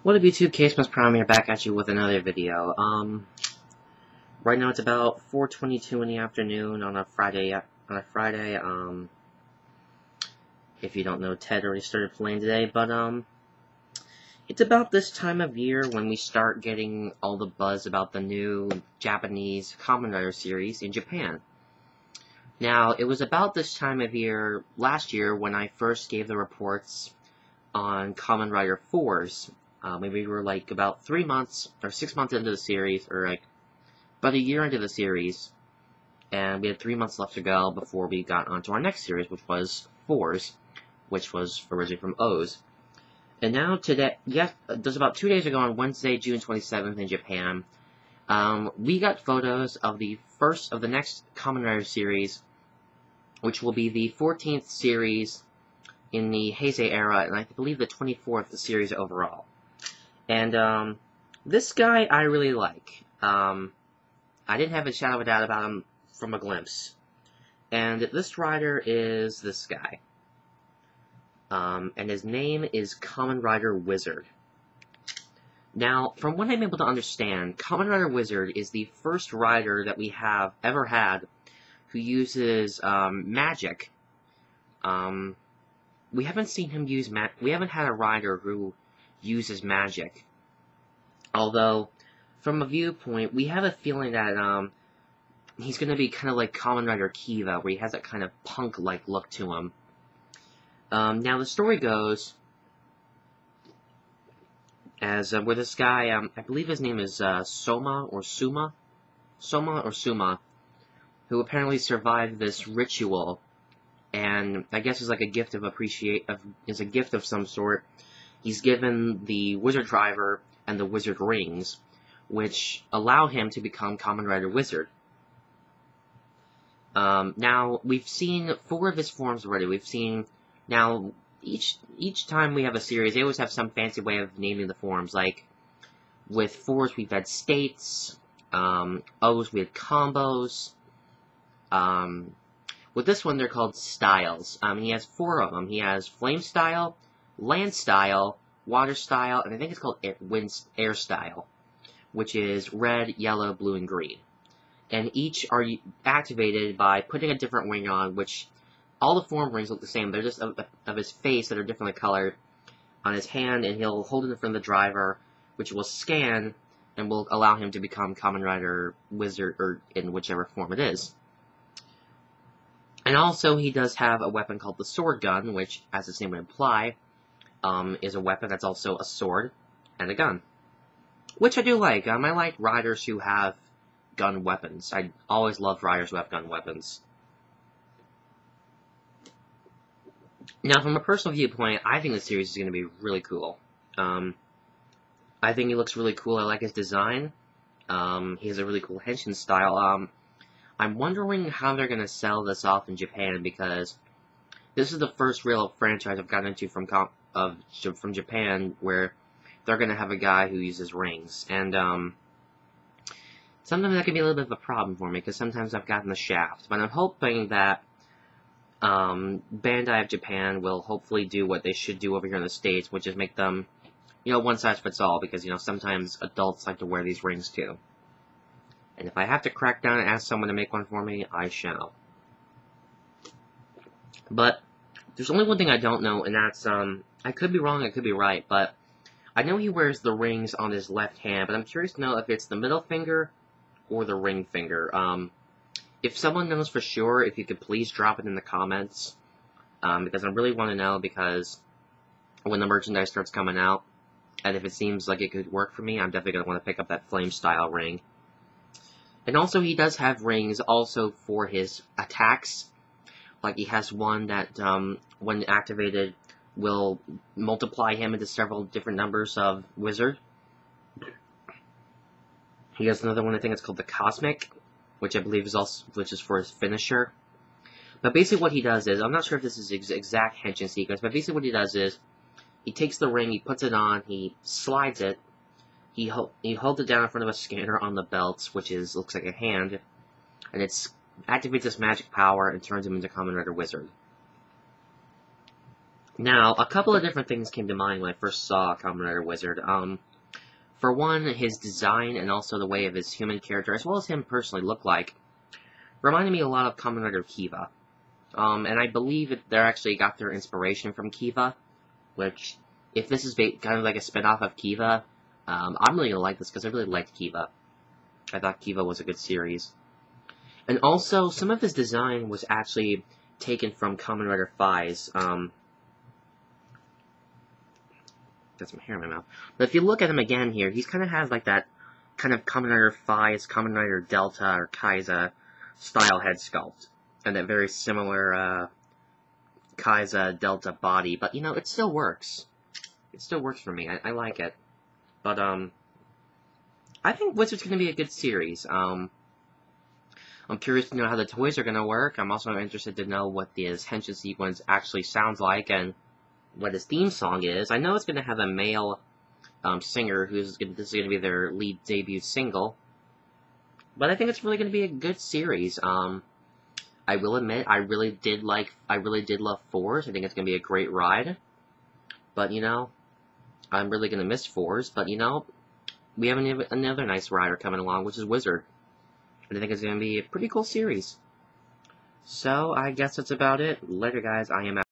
What up YouTube, Case Plus Prime here, back at you with another video. Right now it's about 4:22 in the afternoon on a Friday, if you don't know, Ted already started playing today, but, it's about this time of year when we start getting all the buzz about the new Japanese Kamen Rider series in Japan. Now, it was about this time of year last year when I first gave the reports on Kamen Rider 4's. Maybe we were like about 3 months or 6 months into the series, or like about a year into the series, and we had 3 months left to go before we got onto our next series, which was 4's, which was originally from O's. And now today, yes, there's about 2 days ago on Wednesday, June 27th in Japan, we got photos of the first of the next Kamen Rider series, which will be the 14th series in the Heisei era, and I believe the 24th series overall. And, this guy I really like. I didn't have a shadow of a doubt about him from a glimpse. And this rider is this guy. And his name is Kamen Rider Wizard. Now, from what I'm able to understand, Kamen Rider Wizard is the first rider that we have ever had who uses, magic. We haven't seen him use we haven't had a rider who uses magic. Although, from a viewpoint, we have a feeling that, he's going to be kind of like Kamen Rider Kiva, where he has that kind of punk-like look to him. Now, the story goes as, where this guy, I believe his name is, Soma, who apparently survived this ritual, and I guess is like a gift of is a gift of some sort. He's given the Wizard Driver and the Wizard Rings, which allow him to become Kamen Rider Wizard. Now, we've seen 4 of his forms already. We've seen, now, each time we have a series, they always have some fancy way of naming the forms. Like, with 4s, we've had states, O's, we had combos. With this one, they're called styles. He has 4 of them. He has Flame Style, Land Style, Water Style, and I think it's called Air Style, which is red, yellow, blue, and green. And each are activated by putting a different wing on, which all the form rings look the same. They're just of his face that are differently colored on his hand, and he'll hold it in front of the driver, which will scan and will allow him to become Kamen Rider Wizard, or in whichever form it is. And also, he does have a weapon called the Sword Gun, which, as its name would imply, is a weapon that's also a sword and a gun. Which I do like. I like riders who have gun weapons. I always love riders who have gun weapons. Now, from a personal viewpoint, I think the series is going to be really cool. I think he looks really cool. I like his design. He has a really cool henshin style. I'm wondering how they're going to sell this off in Japan, because this is the first real franchise I've gotten into from Japan where they're going to have a guy who uses rings. And sometimes that can be a little bit of a problem for me, because sometimes I've gotten the shaft. But I'm hoping that Bandai of Japan will hopefully do what they should do over here in the States, which is make them, one size fits all, because, sometimes adults like to wear these rings too. And if I have to crack down and ask someone to make one for me, I shall. But there's only one thing I don't know, and that's, I could be wrong, I could be right, but I know he wears the rings on his left hand, but I'm curious to know if it's the middle finger or the ring finger. If someone knows for sure, if you could please drop it in the comments, because I really want to know, because when the merchandise starts coming out, and if it seems like it could work for me, I'm definitely going to want to pick up that flame style ring. And also, he does have rings also for his attacks. Like, he has one that, when activated, will multiply him into several different numbers of Wizard. He has another one, I think it's called the Cosmic, which I believe is for his finisher. But basically what he does is, I'm not sure if this is exact henshin sequence, but basically what he does is, he takes the ring, he puts it on, he slides it, he holds it down in front of a scanner on the belt, which looks like a hand, and it activates this magic power and turns him into Kamen Rider Wizard. Now, a couple of different things came to mind when I first saw Kamen Rider Wizard. For one, his design and also the way of his human character, as well as him personally, looked like, reminded me a lot of Kamen Rider Kiva. And I believe they actually got their inspiration from Kiva, which, if this is kind of like a spin-off of Kiva, I'm really gonna like this because I really liked Kiva. I thought Kiva was a good series. And also, some of his design was actually taken from Kamen Rider Fi's, got some hair in my mouth. But if you look at him again here, he's kind of has like that kind of Kamen Rider Fi's, Kamen Rider Delta, or Kaiza style head sculpt. And that very similar, Kaiza Delta body. But, you know, it still works. It still works for me. I like it. But, I think Wizard's going to be a good series. I'm curious to know how the toys are going to work. I'm also interested to know what his henshin sequence actually sounds like and what his theme song is. I know it's going to have a male singer this is going to be their lead debut single. But I think it's really going to be a good series. I will admit, I really did love Fours. I think it's going to be a great ride. But, you know, I'm really going to miss Fours. But, you know, we have another nice rider coming along, which is Wizard. And I think it's going to be a pretty cool series. So, I guess that's about it. Later, guys. I am out.